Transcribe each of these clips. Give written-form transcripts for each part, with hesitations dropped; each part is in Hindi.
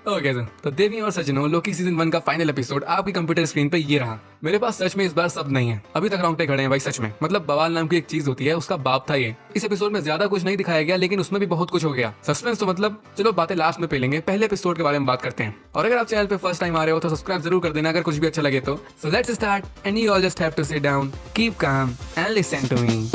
ओके सर, तो देवी और सज्जनों, लोकी सीजन 1 का फाइनल एपिसोड आपकी कंप्यूटर स्क्रीन पे ये रहा। मेरे पास सच में इस बार सब नहीं है, अभी तक रोंगटे खड़े हैं भाई सच में। मतलब बवाल नाम की एक चीज होती है, उसका बाप था ये। इस एपिसोड में ज्यादा कुछ नहीं दिखाया गया, लेकिन उसमें भी बहुत कुछ हो गया। सस्पेंस तो मतलब चलो बातें लास्ट में पेलेंगे, पहले एपिसोड के बारे में बात करते हैं। और अगर आप चैनल पे फर्स्ट टाइम आ रहे हो तो सब्सक्राइब जरूर कर देना अगर कुछ भी अच्छा लगे तो। So let's start and you all just have to sit down, keep calm and listen to me.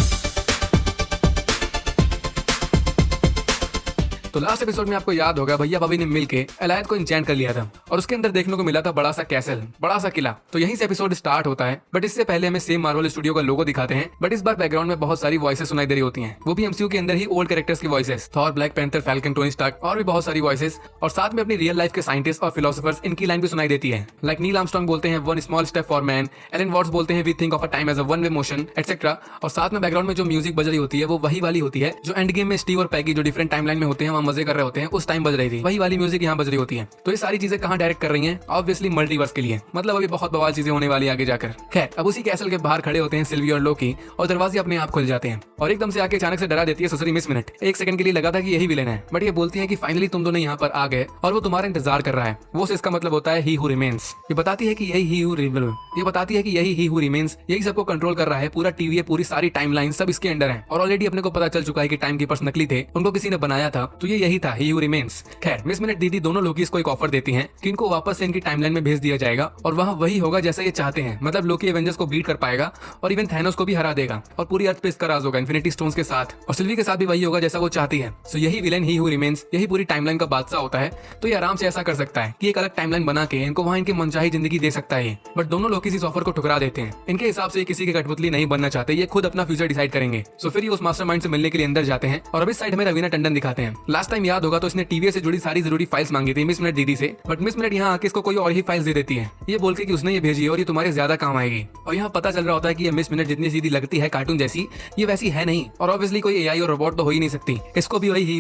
तो लास्ट एपिसोड में आपको याद होगा भैया भाभी ने मिलके एलायत को इंचेंट कर लिया था और उसके अंदर देखने को मिला था बड़ा सा कैसल, बड़ा सा किला। तो यहीं से एपिसोड स्टार्ट होता है। बट इससे पहले हमें सेम मार्वल स्टूडियो का लोगो दिखाते हैं, बट इस बार बैकग्राउंड में बहुत सारी वॉइसेस सुनाई दे रही होती हैं, वो भी एमसीयू के अंदर ही ओल्ड कैरेक्टर्स की voices, Thor, Black Panther, Falcon, Tony Stark और भी बहुत सारी वॉइसेस। और साथ में अपनी रियल लाइफ के साइंटिस्ट और फिलोसोफर्स, इनकी लाइन भी सुनाई देती है। लाइक नील आर्मस्ट्रांग बोलते हैं one small step for man, Alan Watts बोलते हैं we think of a time as a one way motion etcetera. और साथ में बैकग्राउंड में जो म्यूजिक बज रही होती है वो वही वाली होती है जो एंड गेम में स्टीव और पैगी जो डिफरेंट टाइमलाइन में होते हैं वहाँ मजे कर रहे होते हैं, उस टाइम बज रही थी। वही वाली म्यूजिक यहाँ बज रही होती है। तो ये सारी चीजें कहाँ डायरेक्ट कर रही हैं? ऑब्वियसली मल्टीवर्स के लिए। मतलब अभी बहुत बवाल चीजें होने वाली आगे जाकर। खैर, अब उसी कैसल के बाहर खड़े होते हैं सिल्वी और लोकी और दरवाजे अपने आप खुल जाते हैं और एकदम से आके अचानक से डरा देती है ससुरी मिस मिनट। एक सेकंड के लिए लगा था कि यही विलेन है, बट ये बोलती है कि फाइनली तुम दोनों यहाँ पर आ गए और वो तुम्हारा इंतजार कर रहा है। वो से इसका मतलब होता है ही हु रिमेन्स। ये बताती है कि यही ही हु रिमेन्स यही सबको कंट्रोल कर रहा है। पूरा टीवी, पूरी सारी टाइमलाइन सब इसके अंडर है। और ऑलरेडी अपने को पता चल चुका है कि टाइम कीपर्स नकली थे, उनको किसी ने बनाया था, तो ये यही था ही हु रिमेन्स। खैर, मिस मिनट दीदी दोनों लोकी को एक ऑफर देती हैं कि इनको वापस से इनकी टाइमलाइन में भेज दिया जाएगा और वहाँ वही होगा जैसा ये चाहते हैं। मतलब लोकी एवेंजर्स को बीट कर पाएगा और इवन थैनोस को भी हरा देगा और पूरी अर्थ पे इसका राज होगा इन्फिनिटी स्टोन्स के साथ। और सिल्वी के साथ भी वही होगा जैसा वो चाहती है। सो यही विलेन ही हु रिमेन्स, यही पूरी टाइमलाइन का बादशाह होता है। तो ये आराम से ऐसा कर सकता है कि एक अलग टाइमलाइन बना के इनको वहाँ इनकी मनचाही जिंदगी दे सकता है। बट दोनों लोकी इस ऑफर को ठुकरा देते हैं। इनके हिसाब से किसी की कठपुतली नहीं बनना चाहते, ये खुद अपना फ्यूचर डिसाइड करेंगे। सो फिर ये उस मास्टरमाइंड से मिलने के लिए अंदर जाते हैं। और अब इस साइड में रवीना टंडन दिखाते हैं। लास्ट टाइम याद होगा तो इसने टीवी से जुड़ी सारी जरूरी फाइल्स मांगी थी मिस मिनट दीदी से, बट मिस मिनट यहाँ आके इसको कोई और ही फाइल्स दे देती है, ये बोल के कि उसने ये भेजी है और ये तुम्हारे ज्यादा काम आएगी। और यहाँ पता चल रहा होता है कि ये मिस मिनट जितनी सीधी लगती है कार्टून जैसी, ये वैसी है नहीं। और ऑब्वियसली कोई एआई और रोबोट तो हो ही नहीं सकती। इसको भी वही ही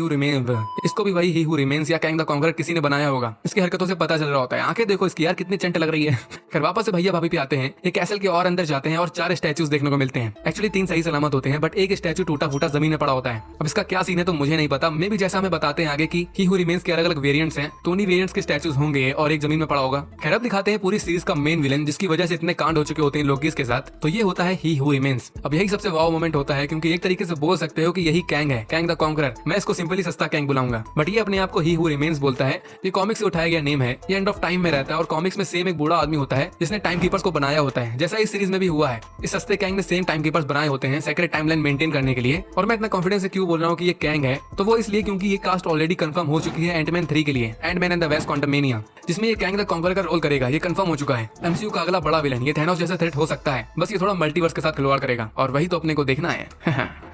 हु रिमेन्स या कैंग द कॉन्करर किसी ने बनाया होगा। इसकी हरकतों से पता चल रहा होता है। आंखें देखो इसकी यार, कितनी चंट लग रही है। फिर वापस से भैया भाभी पे आते हैं। ये कैसल के और अंदर जाते हैं और 4 स्टैचूज देखने को मिलते हैं। एक्चुअली 3 सही सलामत होते हैं, बट एक स्टैचू टूटा फूटा जमीन में पड़ा होता है। अब इसका क्या सीन है तो मुझे नहीं पता। मे भी जैसा हमें बताते हैं आगे की ही हु रिमेन्स के अलग अलग वेरिएंट्स हैं, तो उन्हीं वेरिएंट्स के स्टैचूज होंगे और एक जमीन में पड़ा होगा। खैर, अब दिखाते हैं पूरी सीरीज का मेन विलेन जिसकी वजह से इतने कांड हो चुके होते हैं लोकीज के साथ। तो ये होता है ही हु रिमेन्स। अब यही सबसे वाव मोमेंट होता है, क्योंकि एक तरीके से बोल सकते हो कि यही कैंग है, कैंग द कॉन्करर। मैं इसको सिंपली सस्ता कैंग बुलाऊंगा, बट ये अपने आप को ही हु रिमेन्स बोलता है। ये कॉमिक्स से उठाया गया नेम है। ये एंड ऑफ टाइम में रहता है और कॉमिक्स में सेम एक बूढ़ा आदमी होता है जिसने टाइम कीपर्स को बनाया होता है, जैसा इस सीरीज में भी हुआ है। इस सस्ते कैंग ने सेम टाइम कीपर्स बनाए होते हैं सेक्रेट टाइमलाइन मेंटेन करने के लिए। और मैं इतना कॉन्फिडेंस से क्यों बोल रहा हूँ कि ये कैंग है, तो वो इसलिए क्योंकि ये कास्ट ऑलरेडी कंफर्म हो चुकी है एंटमैन 3 के लिए, Antman and the Wasp Quantumania, जिसमें ये कैंग द कॉन्करर का रोल करेगा। ये कंफर्म हो चुका है। एमसीयू का अगला बड़ा विलेन ये थैनोस जैसा थ्रेट हो सकता है, बस ये थोड़ा मल्टीवर्स के साथ खिलवाड़ करेगा और वही तो अपने को देखना है।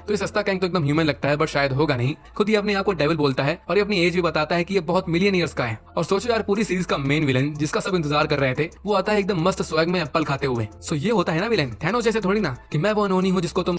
तो ये सस्ता कैंग तो एकदम ह्यूमन लगता है, बट शायद होगा नहीं। खुद ये अपने आप को डेविल बोलता है और ये अपनी एज भी बताता है कि ये बहुत मिलियन ईयर्स का है। और सोचो यार, पूरी सीरीज का मेन विलेन जिसका सब इंतजार कर रहे थे, वो आता है एकदम मस्त स्वैग में एप्पल खाते हुए। सो ये होता है ना विलेन, थैनोस जैसे थोड़ी ना कि मैं वो अनहोनी हूँ जिसको तुम।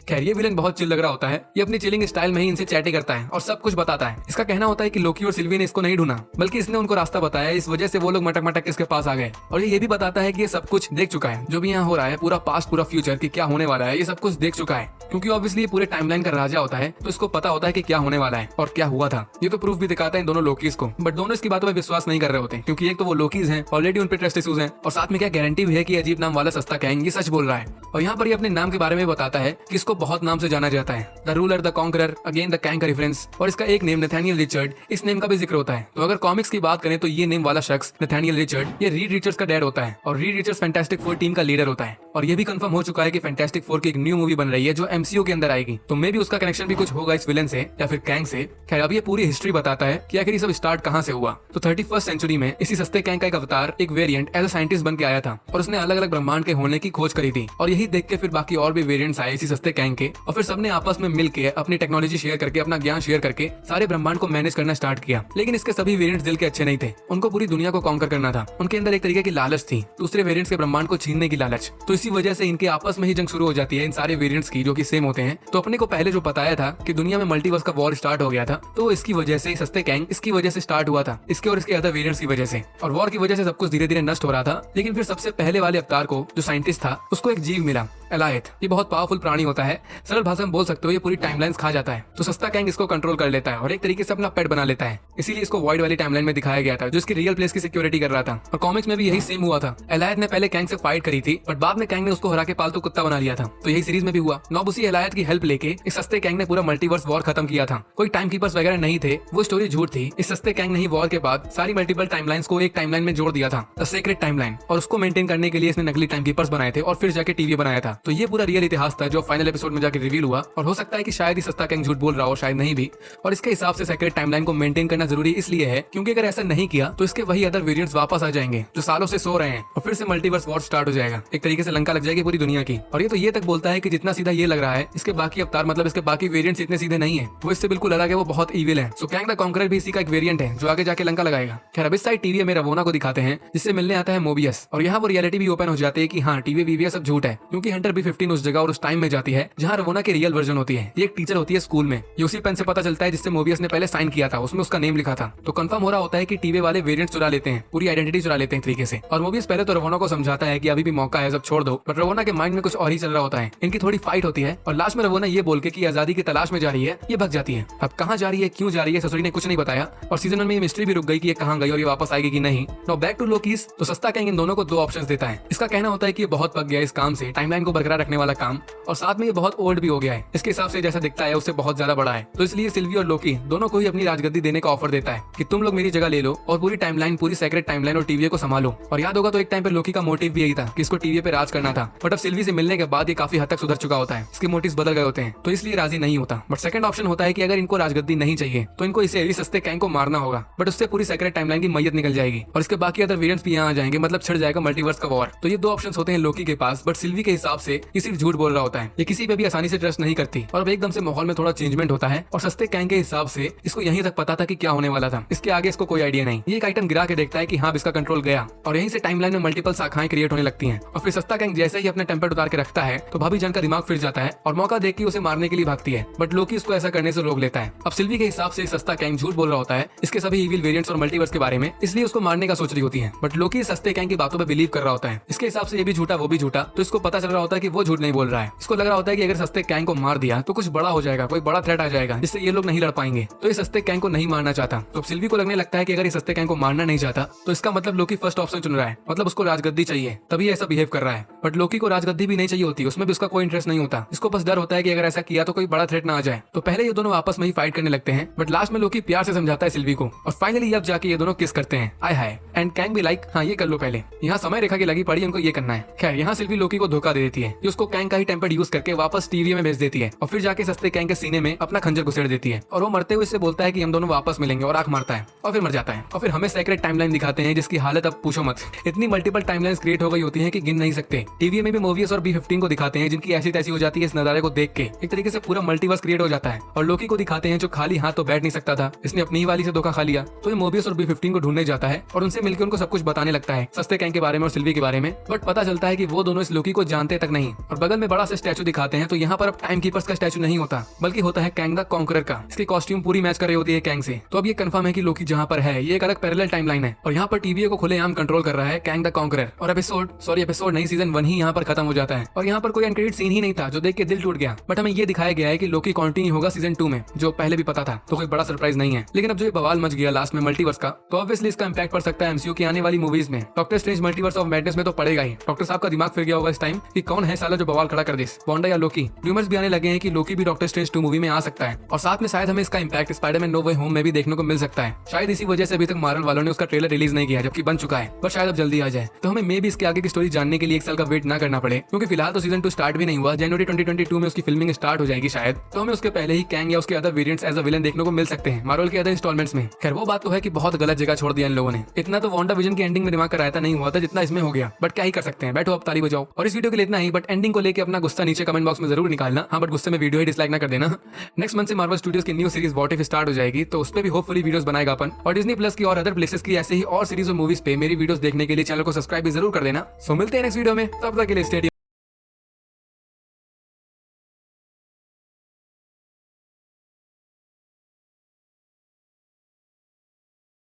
खैर, ये विलेन बहुत चिल लग रहा होता है। ये अपनी चिलिंग स्टाइल में ही इनसे चैटिंग करता है और सब कुछ बताता है। इसका कहना होता है कि लोकी और सिल्वी ने इसको नहीं ढूंढा, बल्कि इसने उनको रास्ता बताया, इस वजह से वो लोग मटक मटक इसके पास आ गए। और ये भी बताता है कि ये सब कुछ देख चुका है, जो भी यहाँ हो रहा है, पूरा पास्ट पूरा फ्यूचर की क्या होने वाला है, ये सब कुछ देख चुका है। क्योंकि ऑब्वियसली ये पूरे टाइमलाइन का राजा होता है, तो इसको पता होता है कि क्या होने वाला है और क्या हुआ था। ये तो प्रूफ भी दिखाता है इन दोनों लोकीज को, बट दोनों इसकी बातों में विश्वास नहीं कर रहे होते, क्योंकि एक तो वो लोकीज हैं, ऑलरेडी उन पे ट्रस्ट इश्यूज हैं, और साथ में क्या गारंटी भी है कि अजीब नाम वाला सस्ता कैंग ये सच बोल रहा है। और यहाँ पर ये अपने नाम के बारे में बताता है कि इसको बहुत नाम से जाना जाता है, the ruler, the conqueror, again the Kang का रेफरेंस। और इसका एक नेम नथानियल रिचर्ड, इस नेम का भी जिक्र होता है। तो अगर कॉमिक्स की बात करें तो ये नेम वाला शख्स नथानियल रिचर्ड, ये रीड रिचर्ड्स का डैड होता है और रीड रिचर्ड्स फैंटास्टिक 4 टीम का लीडर होता है। और ये भी कंफर्म हो चुका है कि फैंटास्टिक 4 की एक न्यू मूवी बन रही है जो एमसीयू के अंदर आएगी, तो मे भी उसका कनेक्शन भी कुछ होगा इस विलेन से या फिर कैंग से। खैर, अब ये पूरी हिस्ट्री बताता है कि आखिर ये सब स्टार्ट कहाँ से हुआ। तो 31st सेंचुरी में इसी सस्ते कैंग का एक अवतार, एक वेरिएंट एज अ साइंटिस्ट बन के आया था और उसने अलग अलग ब्रह्मांड के होने की खोज करी थी। और यही देख के फिर बाकी और भी वेरिएंट्स आए इसी सस्ते कैंग के, और फिर सबने आपस में मिलकर अपनी टेक्नोलॉजी शेयर करके, अपना ज्ञान शेयर करके सारे ब्रह्मांड को मैनेज करना स्टार्ट किया। लेकिन इसके सभी वेरिएंट्स दिल के अच्छे नहीं थे, उनको पूरी दुनिया को कॉन्कर करना था। उनके अंदर एक तरीके की लालच थी, दूसरे वेरिएंट्स के ब्रह्मांड को छीनने की लालच। तो इसी वजह से इनके आपस में ही जंग शुरू हो जाती है इन सारे वेरिएंट्स की, जो कि सेम होते हैं। तो अपने को पहले जो बताया था कि दुनिया में मल्टीवर्स का वॉर स्टार्ट हो गया था, तो इसकी वजह से सस्ते कैंग इसकी वजह से स्टार्ट हुआ था, इसके और इसके अदर वेरिएंट्स की वजह से। और वॉर की वजह से सब कुछ धीरे धीरे नष्ट हो रहा था। लेकिन फिर सबसे पहले वाले अवतार को, जो साइंटिस्ट था, उसको एक जीव मिला, एलायत। ये बहुत पावरफुल प्राणी होता है है, सरल भाषा में बोल सकते हो ये पूरी टाइमलाइंस खा जाता है। तो सस्ता कैंग इसको कंट्रोल कर लेता है और एक तरीके से अपना पेट बना लेता है। इसीलिए इसको वॉइड वाली टाइमलाइन में दिखाया गया था, जो इसकी रियल प्लेस की सिक्योरिटी कर रहा था। और कॉमिक्स में भी यही सेम हुआ था। एलायत ने पहले कैंग से फाइट करी थी, बट बाद में कैंग ने उसको हरा के पालतू कुत्ता बना लिया था। तो यही सीरीज में भी हुआ। नॉब उसी एलायत की हेल्प लेके इस सस्ते कैंग ने पूरा मल्टीवर्स वॉर खत्म किया था। कोई टाइम कीपर्स वगैरह नहीं थे, वो स्टोरी झूठ थी। इस सस्ते कैंग ने ही वॉर के बाद सारी मल्टीपल टाइमलाइंस को एक टाइमलाइन में जोड़ दिया था, द सीक्रेट टाइमलाइन। और उसको मेंटेन करने के लिए इसने नकली टाइम कीपर्स बनाए थे और फिर जाके टीवी बनाया था। तो ये पूरा रियल इतिहास था जो फाइनल एपिसोड में जाके रिवील हुआ। और हो सकता है कि शायद ही सस्ता कैंग झूठ बोल रहा हो, शायद नहीं भी। और इसके हिसाब से सीक्रेट टाइमलाइन को मेंटेन करना जरूरी इसलिए है क्योंकि अगर ऐसा नहीं किया तो इसके वही अदर वेरिएंट्स वापस आ जाएंगे जो सालों से सो रहे हैं और फिर से मल्टीवर्स वॉर स्टार्ट हो जाएगा। एक तरीके से लंका लग जाएगी पूरी दुनिया की। और ये तो ये तक बोलता है कि जितना सीधा ये लग रहा है, इसके बाकी अवतार मतलब इसके बाकी वेरिएंट्स इतने सीधे नहीं है, वो इससे बिल्कुल अलग है, वो बहुत ईविल है। सो कैंग द कॉन्करर भी इसी का एक वेरिएंट है जो आगे जाके लंका लगाएगा। खैर अब इस साइड टीवी में रवोना को दिखाते हैं जिससे मिलने आता है मोबियस। और यहाँ वो रियलिटी भी ओपन हो जाती है कि हाँ टीवी वीवी सब झूठ है, क्योंकि हंटर B-15 उस जगह और उस टाइम में जाती है जहाँ रवोना की रियल वर्जन होती है। ये एक टीचर होती है स्कूल में। ये उसी पेन से पता चलता है जिससे मोबियस ने पहले साइन किया था, उसमें उसका नेम लिखा था। तो कंफर्म हो रहा होता है कि टीवी वाले वेरिएंट चुरा लेते हैं, पूरी आइडेंटिटी चुरा लेते हैं तरीके से। और मोबियस पहले तो रवोना को समझाता है कि अभी भी मौका है, सब छोड़ दो। बट रवोना के माइंड में कुछ और ही चल रहा होता है। इनकी थोड़ी फाइट होती है और लास्ट में रवोना ये बोल के कि आजादी की तलाश में जा रही है, ये भग जाती है। अब कहाँ जा रही है, क्यों जा रही है, ससुरी ने कुछ नहीं बताया। और सीजन 1 में ये मिस्ट्री भी रुक गई कि ये कहाँ गई और ये वापस आएगी कि नहीं। Now back to Loki's. तो सस्ता कैंग इन दोनों को दो ऑप्शंस देता है। इसका कहना होता है कि ये बहुत पक गया इस काम से, टाइमलाइन को बरकरार रखने वाला काम, और साथ में ये बहुत ओल्ड भी हो गया है। इसके हिसाब से जैसा दिखता है उससे बहुत ज्यादा बड़ा है। तो इसलिए सिल्वी और लोकी दोनों को ही अपनी राजगद्दी देने का ऑफर देता है कि तुम लोग मेरी जगह ले लो और पूरी टाइमलाइन, पूरी सीक्रेट टाइमलाइन और टीवी को संभालो। और याद होगा तो एक टाइम पे लोकी का मोटिव भी यही था कि इसको टीवी पे राज करना था। बट अब सिल्वी से मिलने के बाद ये काफी हद तक सुधर चुका होता है, इसके मोटिव्स बदल गए होते हैं, तो इसलिए राजी नहीं होता। बट सेकंड ऑप्शन होता है कि अगर इनको राजगद्दी नहीं चाहिए तो इनको इसे इस सस्ते कैंग को मारना होगा। बट उससे पूरी सीक्रेट टाइमलाइन की मैयत निकल जाएगी और इसके बाकी अदर वेरिएंट्स भी यहाँ आ जाएंगे, मतलब छिड़ जाएगा मल्टीवर्स का वॉर। तो ये दो ऑप्शंस होते हैं लोकी के पास। बट सिल्वी के हिसाब से ये सिर्फ झूठ बोल रहा होता है, ये किसी पे भी आसानी से ट्रस्ट नहीं करती। और अब एकदम से माहौल में थोड़ा चेंजमेंट होता है और सस्ते कैंग के हिसाब से इसको यहीं तक पता था कि क्या होने वाला था, इसके आगे इसको कोई आइडिया नहीं। ये एक आइटम गिरा के देखता है कि हाँ इसका कंट्रोल गया और यहीं से टाइमलाइन में मल्टीपल शाखाएं क्रिएट होने लगती हैं। और फिर सस्ता कैंग जैसे ही अपने टेम्पर उतार के रखता है तो भाभी जान का दिमाग फिर जाता है और मौका देख के उसे मारने के लिए भागती है। बट लोकी उसको ऐसा करने से रोक लेता है। अब सिल्वी के हिसाब से सस्ता कैंग झूठ बोल रहा होता है इसके सभी इविल वेरिएंट्स और मल्टीवर्स के बारे में, इसलिए उसको मारने का सोच रही होती है। बट लोकी सस्ते कैंग की बातों पर बिलीव कर रहा होता है। इसके हिसाब से ये भी झूठा वो भी झूठा, तो इसको पता चल रहा होता है कि वो झूठ नहीं बोल रहा है। इसको लग रहा होता है कि अगर सस्ते कैंग को मार दिया तो कुछ बड़ा हो जाएगा, कोई बड़ा थ्रेट आ जाएगा जिससे ये लोग नहीं लड़ पाएंगे। तो ये सस्ते कैंग को नहीं मारना चाहता। तो अब सिल्वी को लगने लगता है कि अगर ये सस्ते कैंग को मारना नहीं चाहता तो इसका मतलब लोकी फर्स्ट ऑप्शन चुन रहा है, मतलब उसको राजगद्दी चाहिए, तभी ऐसा बिहेव कर रहा है। बट लोकी को राजगद्दी भी नहीं चाहिए होती, उसमें भी उसका कोई इंटरेस्ट नहीं होता। इसको बस डर होता है कि अगर ऐसा किया तो कोई बड़ा थ्रेट ना आ जाए। तो पहले ये दोनों आपस में ही फाइट करने लगते हैं, बट लास्ट में लोकी प्यार से समझाता है सिल्वी को और फाइनली अब जाके ये दोनों किस करते हैं। आय हाय। एंड कैंग भी लाइक हाँ ये कर लो पहले, यहाँ समय रेखा की लगी पड़ी, उनको ये करना है। खैर यहाँ सिल्वी लोकी को धोखा दे देती है कि उसको कैंग का ही टेम्पर यूज करके वापस टीवी में भेज देती है और फिर जाके सस्ते कैंग के सीने में अपना खंजर घुसेड़ देती है। और वो मरते हुए इससे बोलता है कि हम दोनों वापस मिलेंगे और आंख मारता है और फिर मर जाता है। और फिर हमें सीक्रेट टाइमलाइन दिखाते हैं जिसकी हालत अब पूछो मत। इतनी मल्टीपल टाइमलाइंस क्रिएट हो गई होती हैं कि गिन नहीं सकते। टीवी में भी मोबियस और B-15 को दिखाते हैं जिनकी ऐसी तैसी हो जाती है इस नजारे को देख के। एक तरीके से पूरा मल्टीवर्स क्रिएट हो जाता है। और लोकी को दिखाते हैं जो खाली हाथ तो बैठ नहीं सकता था, इसने अपनी ही वाली से धोखा खा लिया। तो ये मोबियस और B-15 को ढूंढने जाता है और उनसे मिलकर उनको सब कुछ बताने लगता है सस्ते कैंग के बारे में और सिल्वी के बारे में। बट पता चलता है कि वो दोनों इस लोकी को जानते तक नहीं। और बगल में बड़ा सा स्टैचू दिखाते हैं तो यहाँ पर अब टाइम कीपर्स का स्टैचू नहीं होता बल्कि होता है कैंग द कॉन्करर का। इसकी कॉस्ट्यूम पूरी मैच कर रही होती है कैंग से। तो अब ये कंफर्म है कि लोकी जहाँ पर है ये एक अलग पैरेलल टाइमलाइन है और यहाँ पर टीवी को खुलेआम कंट्रोल कर रहा है कैंग द कॉन्करर। और एपिसोड नहीं सीजन 1 ही यहाँ पर खत्म हो जाता है और यहाँ पर कोई एंड सीन ही नहीं था जो देख के दिल टूट गया। बट हमें ये दिखाया गया है कि लोकी कंटिन्यू होगा सीजन 2 में, जो पहले भी पता था, तो कोई बड़ा सरप्राइज नहीं है। लेकिन अब जो ये बवाल मच गया लास्ट में मल्टीवर्स का, तो ऑब्वियसली इसका इंपैक्ट पड़ सकता है एमसीयू की आने वाली मूवीज में। Doctor strange multiverse of madness में तो पड़ेगा ही। डॉक्टर साहब का दिमाग फिर गया होगा इस टाइम कि कौन है साला जो बवाल खड़ा कर दे, वांडा या लोकी। रूमर्स भी आने लगे हैं कि लोकी भी डॉक्टर स्ट्रेंज 2 मूवी में आ सकता है और साथ में शायद हमें इसका इंपैक्ट स्पाइडरमैन नो वे होम में भी देखने को मिल सकता है। शायद इसी वजह से अभी तक मार्वल वालों ने उसका ट्रेलर रिलीज नहीं किया जबकि बन चुका है, पर शायद अब जल्दी आ जाए। तो हमें मे भी इसके आगे की स्टोरी जानने के लिए 1 साल का वेट ना करना पड़े, क्योंकि फिलहाल तो सीजन 2 स्टार्ट भी नहीं हुआ। जनवरी 2022 में उसकी फिल्मिंग स्टार्ट हो जाएगी शायद। तो हमें उसके पहले ही कैंग या उसके other variants as a villain देखने को मिल सकते हैं मार्वल के अदर इंस्टॉलमेंट्स में। खैर वो बात तो है कि बहुत गलत जगह छोड़ दिया इन लोगों ने। इतना तो वांडा विजन की एंडिंग में दिमाग का रायता नहीं हुआ था जितना इसमें हो गया। बट क्या ही कर सकते हैं, बैठो अब ताली बजाओ। और इस वीडियो के लिए इतना ही, बट एंडिंग को लेकर अपना गुस्सा नीचे कमेंट बॉक्स में जरूर निकालना। हाँ, बट गुस्से में वीडियो ही डिसलाइक ना कर देना। नेक्स्ट मंथ से मार्वल स्टूडियोज की new series what if start हो जाएगी, तो उस पर भी होपफुली वीडियोस बनाएगा अपन। और डिज्नी प्लस की और अदर प्लेसेस की ऐसे ही और सीरीज और मूवीज पे मेरी वीडियोस देखने के लिए चैनल को सब्सक्राइब भी जरूर कर देना। सो मिलते हैं नेक्स्ट वीडियो में, तब तक के लिए स्टे ट्यून्ड।